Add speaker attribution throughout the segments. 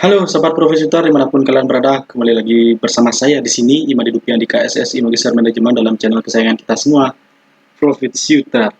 Speaker 1: Halo Sobat Profesitor dimanapun kalian berada, kembali lagi bersama saya di sini, Imadi Dupian di KSSI Magister Manajemen dalam channel kesayangan kita semua, Profit Shooter.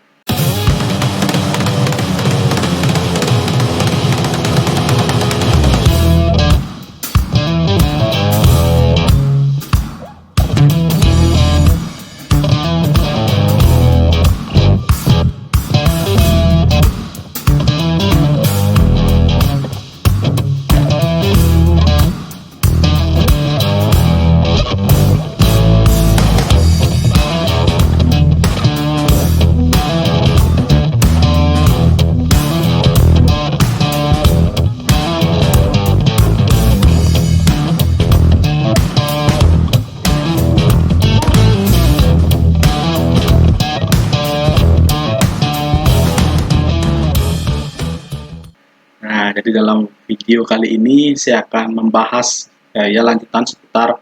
Speaker 1: Nah, jadi dalam video kali ini saya akan membahas lanjutan seputar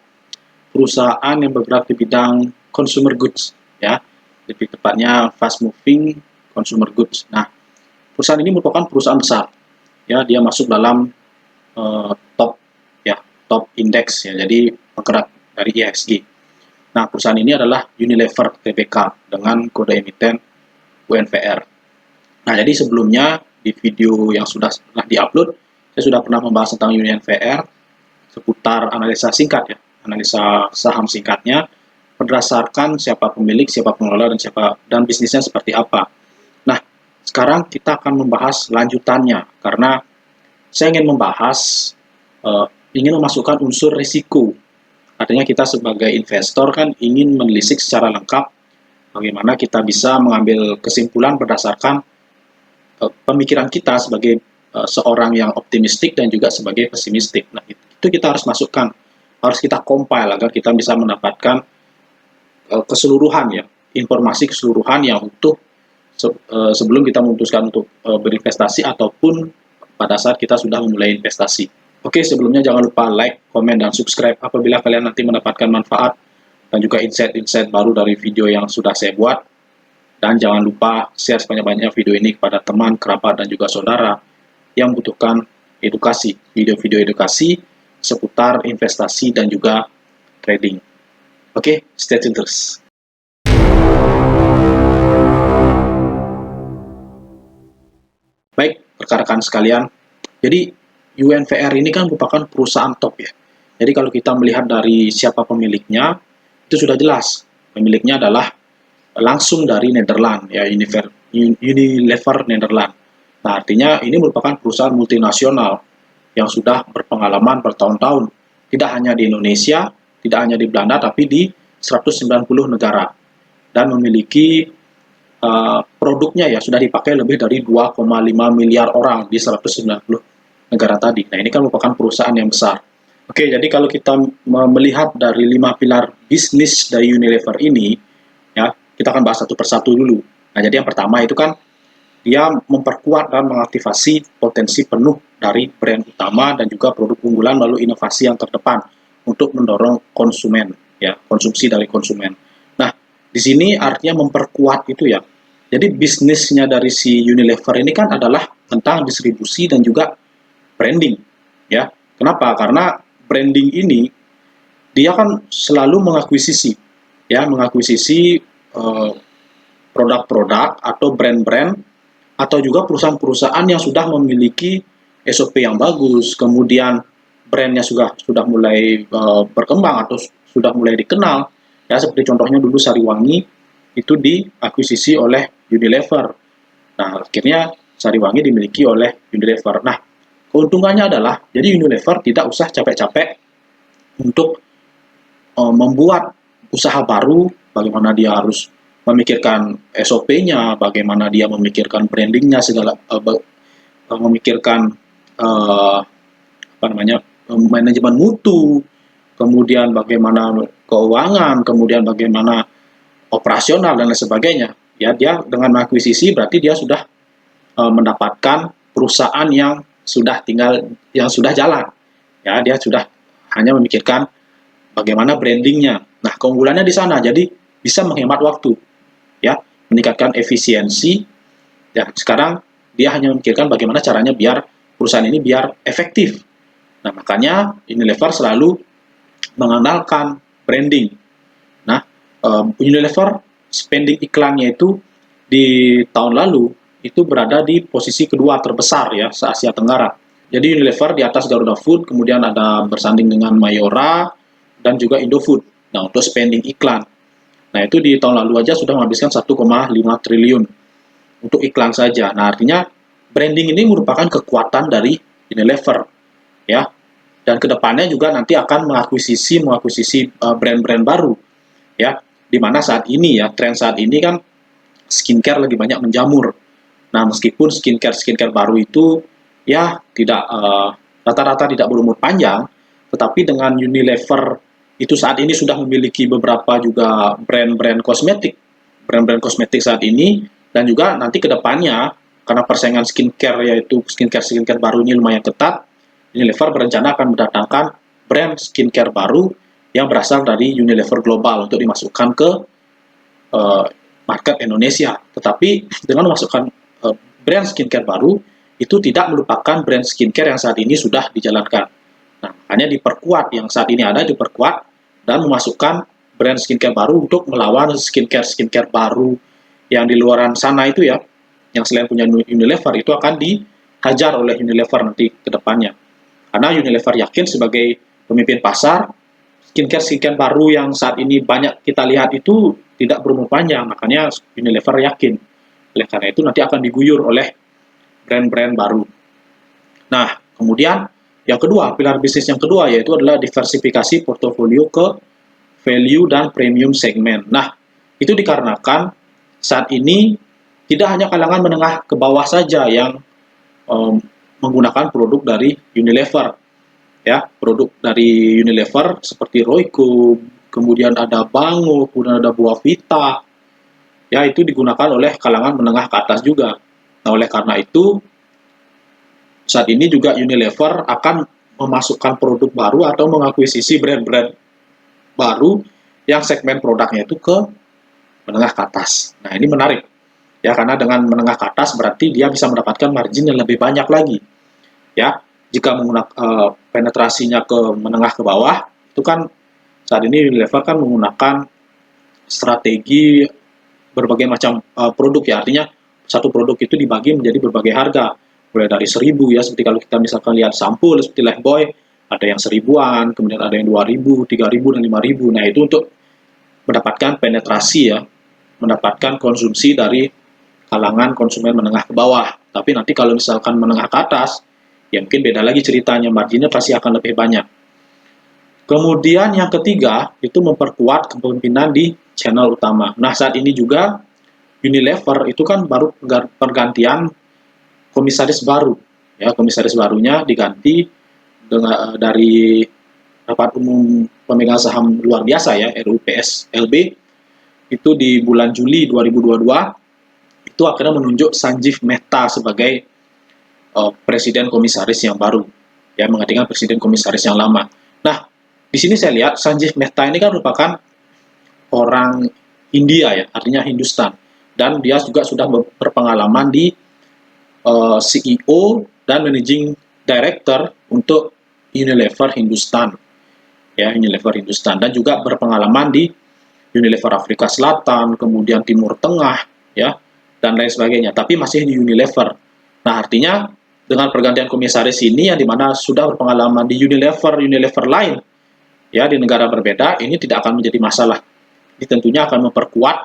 Speaker 1: perusahaan yang bergerak di bidang consumer goods, ya, lebih tepatnya fast moving consumer goods. Nah, perusahaan ini merupakan perusahaan besar, ya, dia masuk dalam top, ya, top index, ya, jadi penggerak dari IHSG. Nah, perusahaan ini adalah Unilever Tbk dengan kode emiten UNVR. Nah, jadi sebelumnya di video yang sudah pernah diupload, saya sudah pernah membahas tentang UNVR seputar analisa singkat, ya, analisa saham singkatnya berdasarkan siapa pemilik, siapa pengelola, dan bisnisnya seperti apa. Nah, sekarang kita akan membahas lanjutannya karena saya ingin membahas ingin memasukkan unsur risiko. Artinya kita sebagai investor kan ingin menelisik secara lengkap bagaimana kita bisa mengambil kesimpulan berdasarkan pemikiran kita sebagai seorang yang optimistik dan juga sebagai pesimistik. Nah, itu kita harus masukkan, harus kita compile agar kita bisa mendapatkan keseluruhan, ya, informasi keseluruhan yang utuh sebelum kita memutuskan untuk berinvestasi ataupun pada saat kita sudah memulai investasi. Oke, sebelumnya jangan lupa like, komen, dan subscribe apabila kalian nanti mendapatkan manfaat dan juga insight-insight baru dari video yang sudah saya buat. Dan jangan lupa share sebanyak-banyaknya video ini kepada teman, kerabat, dan juga saudara yang membutuhkan edukasi, video-video edukasi seputar investasi dan juga trading. Oke, stay tune terus. Baik, rekan-rekan sekalian, jadi UNVR ini kan merupakan perusahaan top, ya. Jadi kalau kita melihat dari siapa pemiliknya, itu sudah jelas. Pemiliknya adalah langsung dari Nederland, ya, Unilever Nederland. Nah, artinya ini merupakan perusahaan multinasional yang sudah berpengalaman bertahun-tahun, tidak hanya di Indonesia, tidak hanya di Belanda, tapi di 190 negara, dan memiliki produknya, ya, sudah dipakai lebih dari 2,5 miliar orang di 190 negara tadi. Nah, ini kan merupakan perusahaan yang besar. Oke, jadi kalau kita melihat dari 5 pilar bisnis dari Unilever ini, ya, kita akan bahas satu persatu dulu. Nah, jadi yang pertama itu kan dia memperkuat dan mengaktifasi potensi penuh dari brand utama dan juga produk unggulan melalui inovasi yang terdepan untuk mendorong konsumen, ya, konsumsi dari konsumen. Nah, di sini artinya memperkuat itu, ya. Jadi bisnisnya dari si Unilever ini kan adalah tentang distribusi dan juga branding, ya. Kenapa? Karena branding ini dia kan selalu mengakuisisi, ya, mengakuisisi produk-produk atau brand-brand atau juga perusahaan-perusahaan yang sudah memiliki SOP yang bagus, kemudian brandnya sudah mulai berkembang atau sudah mulai dikenal, ya, seperti contohnya dulu Sariwangi itu diakuisisi oleh Unilever. Nah, akhirnya Sariwangi dimiliki oleh Unilever. Nah, keuntungannya adalah jadi Unilever tidak usah capek-capek untuk membuat usaha baru, bagaimana dia harus memikirkan SOP-nya, bagaimana dia memikirkan brandingnya, segala memikirkan manajemen mutu, kemudian bagaimana keuangan, kemudian bagaimana operasional dan lain sebagainya. Ya, dia dengan mengakuisisi berarti dia sudah mendapatkan perusahaan yang sudah jalan. Ya, dia sudah hanya memikirkan bagaimana brandingnya. Nah, keunggulannya di sana, jadi bisa menghemat waktu, ya, meningkatkan efisiensi. Ya, sekarang dia hanya memikirkan bagaimana caranya biar perusahaan ini biar efektif, Nah, makanya Unilever selalu mengandalkan branding. Nah, Unilever spending iklannya itu di tahun lalu itu berada di posisi kedua terbesar ya se-Asia Tenggara. Jadi Unilever di atas Garuda Food, kemudian ada bersanding dengan Mayora dan juga Indofood. Nah, untuk spending iklan. Nah, itu di tahun lalu aja sudah menghabiskan 1,5 triliun untuk iklan saja. Nah, artinya branding ini merupakan kekuatan dari Unilever ya. Dan kedepannya juga nanti akan mengakuisisi brand-brand baru ya. Di mana saat ini ya, tren saat ini kan skincare lagi banyak menjamur. Nah, meskipun skincare baru itu ya tidak rata-rata tidak berumur panjang, tetapi dengan Unilever itu saat ini sudah memiliki beberapa juga brand-brand kosmetik saat ini, dan juga nanti ke depannya karena persaingan skincare yaitu skincare baru ini lumayan ketat, Unilever berencana akan mendatangkan brand skincare baru yang berasal dari Unilever Global untuk dimasukkan ke uh, market Indonesia. Tetapi dengan memasukkan brand skincare baru, itu tidak melupakan brand skincare yang saat ini sudah dijalankan. Nah, hanya diperkuat, yang saat ini ada diperkuat dan memasukkan brand skincare baru untuk melawan skincare baru yang di luaran sana itu ya, yang selain punya Unilever itu akan dihajar oleh Unilever nanti ke depannya. Karena Unilever yakin sebagai pemimpin pasar, skincare baru yang saat ini banyak kita lihat itu tidak berumur panjang, makanya Unilever yakin. Oleh karena itu nanti akan diguyur oleh brand-brand baru. Nah, kemudian yang kedua, pilar bisnis yang kedua yaitu adalah diversifikasi portofolio ke value dan premium segmen. Nah, itu dikarenakan saat ini tidak hanya kalangan menengah ke bawah saja yang menggunakan produk dari Unilever. Ya, produk dari Unilever seperti Royco, kemudian ada Bango, kemudian ada Buah Vita. Ya, itu digunakan oleh kalangan menengah ke atas juga. Nah, oleh karena itu saat ini juga Unilever akan memasukkan produk baru atau mengakuisisi brand-brand baru yang segmen produknya itu ke menengah ke atas. Nah, ini menarik. Ya, karena dengan menengah ke atas berarti dia bisa mendapatkan margin yang lebih banyak lagi. Ya, jika menggunakan penetrasinya ke menengah ke bawah, itu kan saat ini Unilever kan menggunakan strategi berbagai macam produk ya. Artinya satu produk itu dibagi menjadi berbagai harga. Mulai dari 1.000 ya, seperti kalau kita misalkan lihat sampul seperti Lifebuoy, ada yang 1.000-an, kemudian ada yang 2.000, 3.000 dan 5.000. Nah, itu untuk mendapatkan penetrasi ya, mendapatkan konsumsi dari kalangan konsumen menengah ke bawah. Tapi nanti kalau misalkan menengah ke atas, ya mungkin beda lagi ceritanya, marginnya pasti akan lebih banyak. Kemudian yang ketiga, itu memperkuat kepemimpinan di channel utama. Nah, saat ini juga Unilever itu kan baru pergantian komisaris baru. Ya, komisaris barunya diganti dari rapat umum pemegang saham luar biasa ya, RUPSLB, itu di bulan Juli 2022, itu akhirnya menunjuk Sanjeev Mehta sebagai presiden komisaris yang baru, ya, menggantikan presiden komisaris yang lama. Nah, di sini saya lihat Sanjeev Mehta ini kan merupakan orang India ya, artinya Hindustan, dan dia juga sudah berpengalaman di CEO dan Managing Director untuk Unilever Hindustan, ya, Unilever Hindustan, dan juga berpengalaman di Unilever Afrika Selatan, kemudian Timur Tengah, ya, dan lain sebagainya. Tapi masih di Unilever. Nah, artinya dengan pergantian komisaris ini yang dimana sudah berpengalaman di Unilever lain, ya, di negara berbeda, ini tidak akan menjadi masalah. Ini tentunya akan memperkuat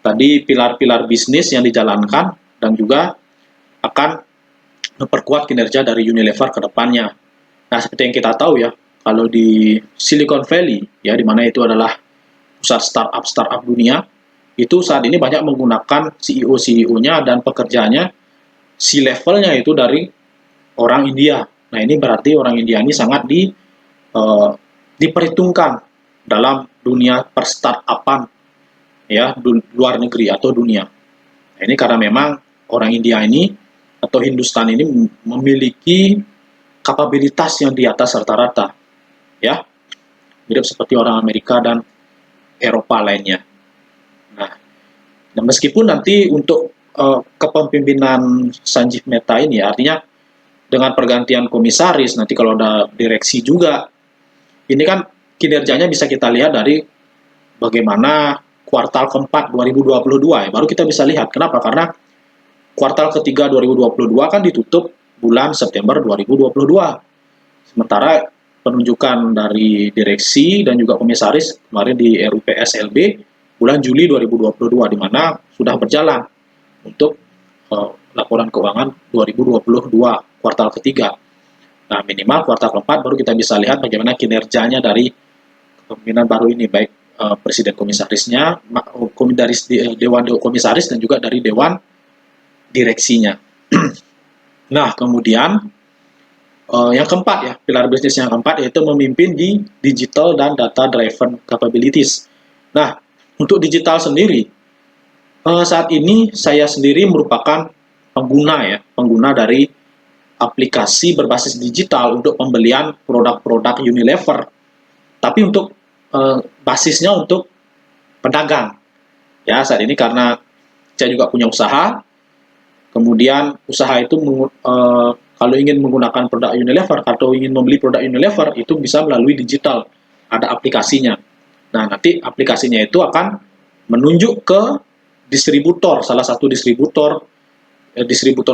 Speaker 1: tadi pilar-pilar bisnis yang dijalankan dan juga akan memperkuat kinerja dari Unilever ke depannya. Nah, seperti yang kita tahu ya, kalau di Silicon Valley, ya, di mana itu adalah pusat startup dunia, itu saat ini banyak menggunakan CEO-nya dan pekerjaannya, C-levelnya itu dari orang India. Nah, ini berarti orang India ini sangat diperhitungkan dalam dunia perstartupan, ya, luar negeri atau dunia. Nah, ini karena memang orang India ini atau Hindustan ini memiliki kapabilitas yang di atas rata-rata, ya, mirip seperti orang Amerika dan Eropa lainnya. Nah, meskipun nanti untuk kepemimpinan Sanjeev Mehta ini, artinya dengan pergantian komisaris, nanti kalau ada direksi juga, ini kan kinerjanya bisa kita lihat dari bagaimana kuartal keempat 2022 ya, baru kita bisa lihat. Kenapa? Karena kuartal ketiga 2022 kan ditutup bulan September 2022. Sementara penunjukan dari direksi dan juga komisaris kemarin di RUPSLB bulan Juli 2022, di mana sudah berjalan untuk laporan keuangan 2022 kuartal ketiga. Nah, minimal kuartal keempat baru kita bisa lihat bagaimana kinerjanya dari kepemimpinan baru ini, baik presiden komisarisnya, dewan komisaris, dan juga dari dewan direksinya. Nah, kemudian yang keempat ya, pilar bisnis yang keempat yaitu memimpin di digital dan data driven capabilities. Nah, untuk digital sendiri, saat ini saya sendiri merupakan pengguna dari aplikasi berbasis digital untuk pembelian produk-produk Unilever. Tapi untuk basisnya untuk pedagang. Ya, saat ini karena saya juga punya usaha, kemudian usaha itu kalau ingin menggunakan produk Unilever atau ingin membeli produk Unilever itu bisa melalui digital, ada aplikasinya. Nah, nanti aplikasinya itu akan menunjuk ke distributor, salah satu distributor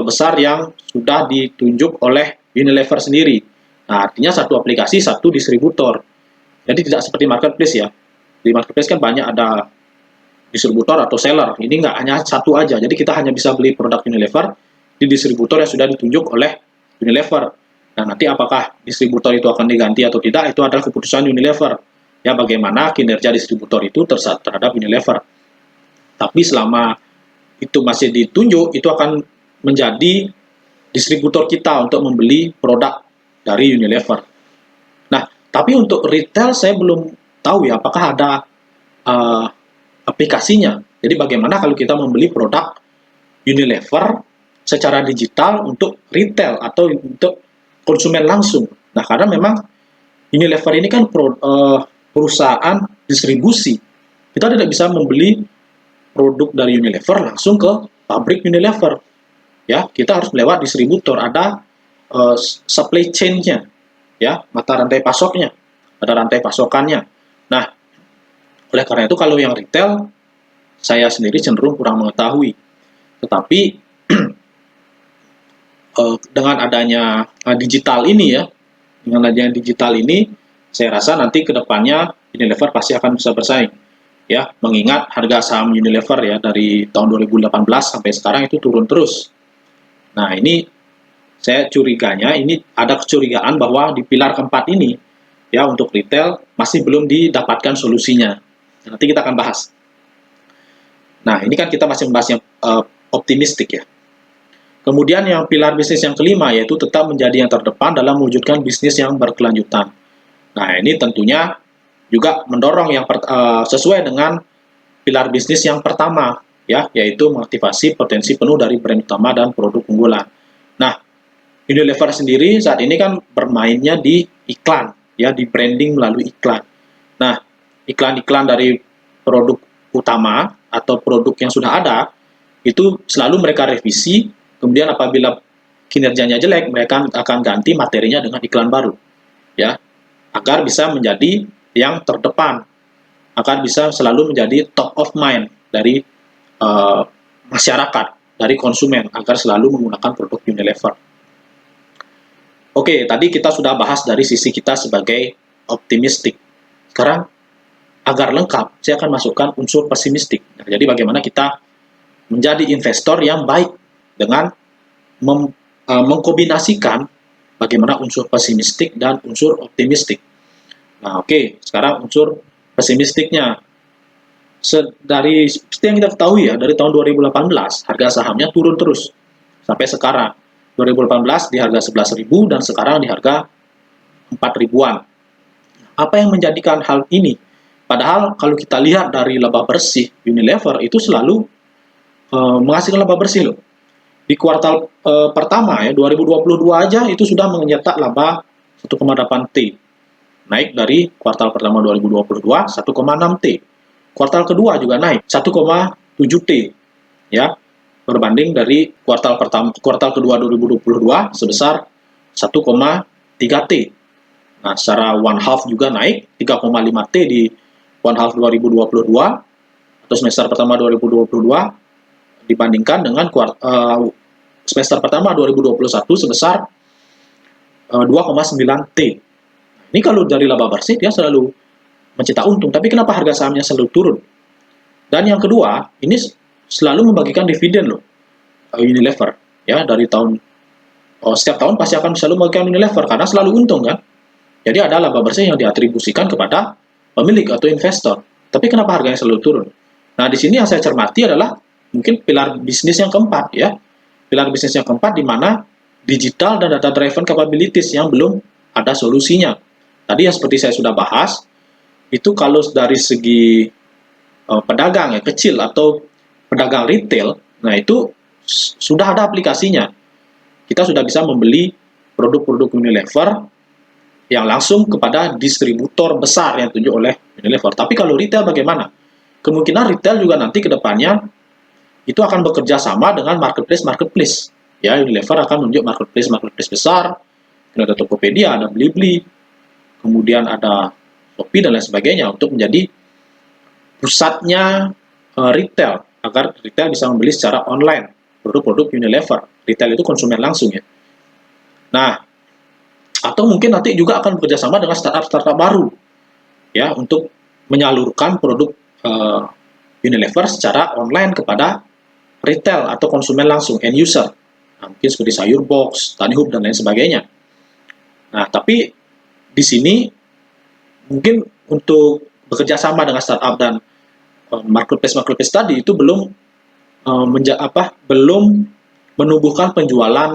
Speaker 1: besar yang sudah ditunjuk oleh Unilever sendiri. Nah, artinya satu aplikasi, satu distributor. Jadi tidak seperti marketplace ya. Di marketplace kan banyak ada distributor atau seller. Ini nggak hanya satu aja. Jadi kita hanya bisa beli produk Unilever di distributor yang sudah ditunjuk oleh Unilever. Nah, nanti apakah distributor itu akan diganti atau tidak, itu adalah keputusan Unilever. Ya, bagaimana kinerja distributor itu terhadap Unilever. Tapi selama itu masih ditunjuk, itu akan menjadi distributor kita untuk membeli produk dari Unilever. Nah, tapi untuk retail saya belum tahu ya, apakah ada aplikasinya. Jadi bagaimana kalau kita membeli produk Unilever secara digital untuk retail atau untuk konsumen langsung. Nah, karena memang Unilever ini kan perusahaan distribusi. Kita tidak bisa membeli produk dari Unilever langsung ke pabrik Unilever. Ya, kita harus lewat distributor, ada supply chain-nya, ya, mata rantai pasoknya, ada rantai pasokannya. Nah, oleh karena itu kalau yang retail saya sendiri cenderung kurang mengetahui. Tetapi dengan adanya digital ini ya, dengan adanya digital ini, saya rasa nanti ke depannya Unilever pasti akan bisa bersaing. Ya, mengingat harga saham Unilever ya dari tahun 2018 sampai sekarang itu turun terus. Nah, ini saya curiganya, ini ada kecurigaan bahwa di pilar keempat ini ya untuk retail masih belum didapatkan solusinya. Nanti kita akan bahas. Nah, ini kan kita masih membahas yang optimistik ya. Kemudian yang pilar bisnis yang kelima yaitu tetap menjadi yang terdepan dalam mewujudkan bisnis yang berkelanjutan. Nah, ini tentunya juga mendorong yang sesuai dengan pilar bisnis yang pertama ya, yaitu mengaktifasi potensi penuh dari brand utama dan produk unggulan. Nah, Unilever sendiri saat ini kan bermainnya di iklan ya, di branding melalui iklan. Nah, iklan-iklan dari produk utama atau produk yang sudah ada itu selalu mereka revisi, kemudian apabila kinerjanya jelek mereka akan ganti materinya dengan iklan baru ya, agar bisa menjadi yang terdepan, agar bisa selalu menjadi top of mind dari masyarakat, dari konsumen, agar selalu menggunakan produk Unilever. Oke, tadi kita sudah bahas dari sisi kita sebagai optimistik. Sekarang agar lengkap, saya akan masukkan unsur pesimistik. Nah, jadi bagaimana kita menjadi investor yang baik dengan mengkombinasikan bagaimana unsur pesimistik dan unsur optimistik. Nah, oke, sekarang unsur pesimistiknya. Dari seperti yang kita ketahui ya, dari tahun 2018 harga sahamnya turun terus sampai sekarang. 2018 di harga 11.000 dan sekarang di harga 4.000-an. Apa yang menjadikan hal ini? Padahal kalau kita lihat dari laba bersih Unilever itu selalu menghasilkan laba bersih loh. Di kuartal pertama ya 2022 aja itu sudah mencetak laba 1,8 T. Naik dari kuartal pertama 2022 1,6 T. Kuartal kedua juga naik 1,7 T. Ya, berbanding dari kuartal kedua 2022 sebesar 1,3 T. Nah, secara one half juga naik 3,5 T di one half 2022 atau semester pertama 2022 dibandingkan dengan semester pertama 2021 sebesar 2,9 T. Ini kalau dari laba bersih dia selalu mencetak untung, tapi kenapa harga sahamnya selalu turun? Dan yang kedua, ini selalu membagikan dividen loh, Unilever, ya, dari setiap tahun pasti akan selalu membagikan Unilever karena selalu untung kan. Jadi ada laba bersih yang diatribusikan kepada pemilik atau investor. Tapi kenapa harganya selalu turun? Nah, di sini yang saya cermati adalah mungkin pilar bisnis yang keempat, ya. Pilar bisnis yang keempat di mana digital dan data driven capabilities yang belum ada solusinya. Tadi yang seperti saya sudah bahas, itu kalau dari segi pedagang ya kecil atau pedagang retail, nah itu sudah ada aplikasinya. Kita sudah bisa membeli produk-produk Unilever yang langsung kepada distributor besar yang ditunjuk oleh Unilever. Tapi kalau retail bagaimana? Kemungkinan retail juga nanti ke depannya itu akan bekerja sama dengan marketplace. Ya, Unilever akan menunjuk marketplace besar, ada Tokopedia, ada Blibli, kemudian ada Shopee dan lain sebagainya untuk menjadi pusatnya retail, agar retail bisa membeli secara online produk-produk Unilever. Retail itu konsumen langsung ya. Nah, atau mungkin nanti juga akan bekerjasama dengan startup baru ya untuk menyalurkan produk Unilever secara online kepada retail atau konsumen langsung, end user. Nah, mungkin seperti Sayur Box, Tani Hub, dan lain sebagainya. Nah, tapi di sini mungkin untuk bekerja sama dengan startup dan marketplace tadi itu belum belum menumbuhkan penjualan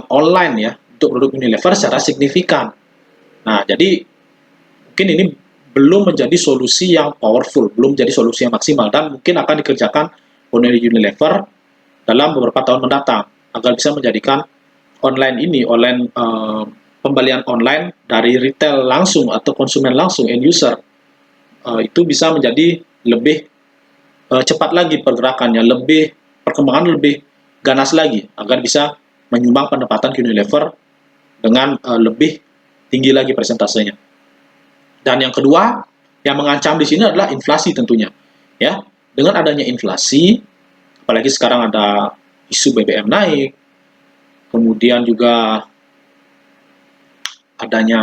Speaker 1: online ya untuk produk Unilever secara signifikan. Nah, jadi mungkin ini belum menjadi solusi yang powerful, belum menjadi solusi yang maksimal, dan mungkin akan dikerjakan oleh Unilever dalam beberapa tahun mendatang agar bisa menjadikan pembelian online dari retail langsung atau konsumen langsung, end user, itu bisa menjadi lebih cepat lagi pergerakannya, perkembangan lebih ganas lagi agar bisa menyumbang pendapatan Unilever dengan lebih tinggi lagi persentasenya. Dan yang kedua yang mengancam di sini adalah inflasi tentunya. Ya, dengan adanya inflasi, apalagi sekarang ada isu BBM naik, kemudian juga adanya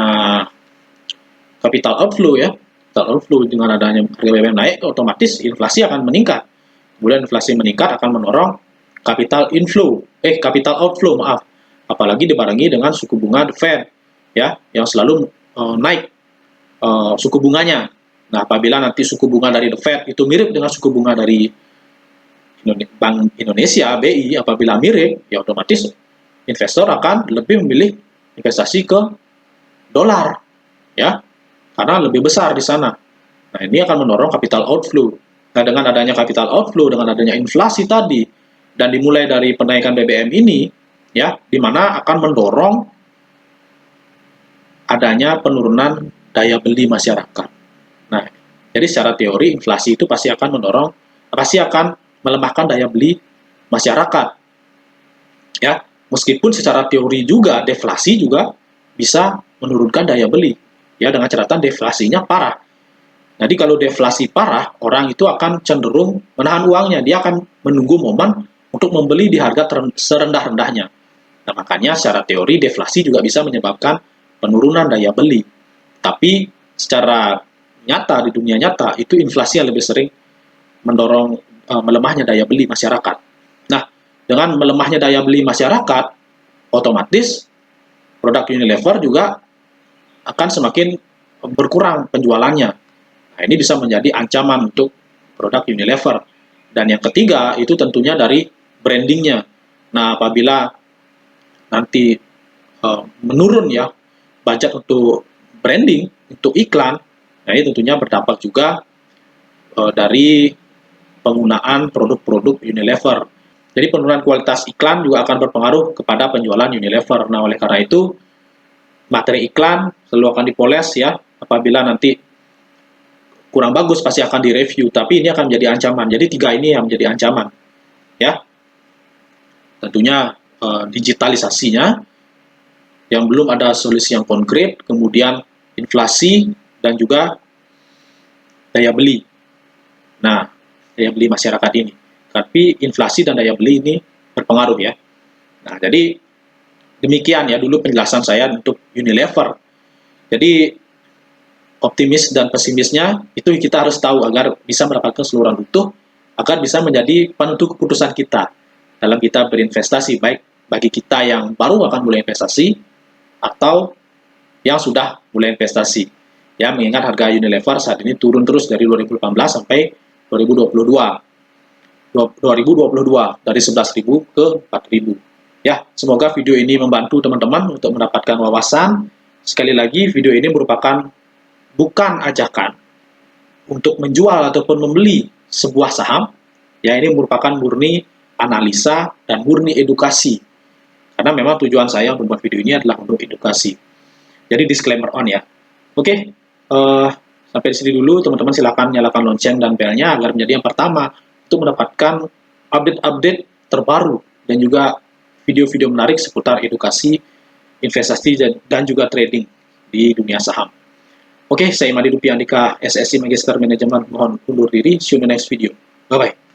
Speaker 1: capital outflow ya. Capital outflow dengan adanya harga BBM naik, otomatis inflasi akan meningkat. Kemudian inflasi meningkat akan mendorong capital outflow, maaf. Apalagi dibarengi dengan suku bunga The Fed ya, yang selalu naik suku bunganya. Nah, apabila nanti suku bunga dari The Fed itu mirip dengan suku bunga dari Bank Indonesia, BI, apabila mirip, ya otomatis investor akan lebih memilih investasi ke dolar, ya, karena lebih besar di sana. Nah, ini akan mendorong capital outflow. Nah, dengan adanya capital outflow, dengan adanya inflasi tadi, dan dimulai dari penaikan BBM ini, ya, di mana akan mendorong adanya penurunan daya beli masyarakat. Nah, jadi secara teori inflasi itu pasti akan melemahkan daya beli masyarakat. Ya, meskipun secara teori juga deflasi juga bisa menurunkan daya beli. Ya, dengan catatan deflasinya parah. Jadi kalau deflasi parah, orang itu akan cenderung menahan uangnya. Dia akan menunggu momen untuk membeli di harga serendah-rendahnya. Nah, makanya secara teori deflasi juga bisa menyebabkan penurunan daya beli. Tapi secara nyata, di dunia nyata, itu inflasi yang lebih sering mendorong melemahnya daya beli masyarakat. Nah, dengan melemahnya daya beli masyarakat, otomatis produk Unilever juga akan semakin berkurang penjualannya. Nah, ini bisa menjadi ancaman untuk produk Unilever. Dan yang ketiga, itu tentunya dari brandingnya. Nah, apabila nanti menurun ya budget untuk branding, untuk iklan, nah ini tentunya berdampak juga dari penggunaan produk-produk Unilever. Jadi penurunan kualitas iklan juga akan berpengaruh kepada penjualan Unilever. Nah, oleh karena itu, materi iklan selalu akan dipoles ya. Apabila nanti kurang bagus, pasti akan direview. Tapi ini akan menjadi ancaman. Jadi 3 ini yang menjadi ancaman. Ya, tentunya digitalisasinya, yang belum ada solusi yang konkret, kemudian inflasi dan juga daya beli. Nah, daya beli masyarakat ini. Tapi inflasi dan daya beli ini berpengaruh ya. Nah, jadi demikian ya dulu penjelasan saya untuk Unilever. Jadi optimis dan pesimisnya itu kita harus tahu agar bisa mendapatkan keseluruhan utuh, agar bisa menjadi penentu keputusan kita dalam kita berinvestasi, baik bagi kita yang baru akan mulai investasi atau yang sudah mulai investasi. Ya, mengingat harga Unilever saat ini turun terus dari 2018 sampai 2022. 2022 dari 11.000 ke 4.000. Ya, semoga video ini membantu teman-teman untuk mendapatkan wawasan. Sekali lagi, video ini merupakan bukan ajakan untuk menjual ataupun membeli sebuah saham. Ya, ini merupakan murni analisa dan murni edukasi. Karena memang tujuan saya membuat video ini adalah untuk edukasi. Jadi disclaimer on ya. Oke, sampai di sini dulu teman-teman, silakan nyalakan lonceng dan belnya agar menjadi yang pertama untuk mendapatkan update-update terbaru dan juga video-video menarik seputar edukasi, investasi dan juga trading di dunia saham. Oke, saya Madi Dupi Andika, SSI Magister Manajemen, mohon undur diri. See you in the next video. Bye-bye.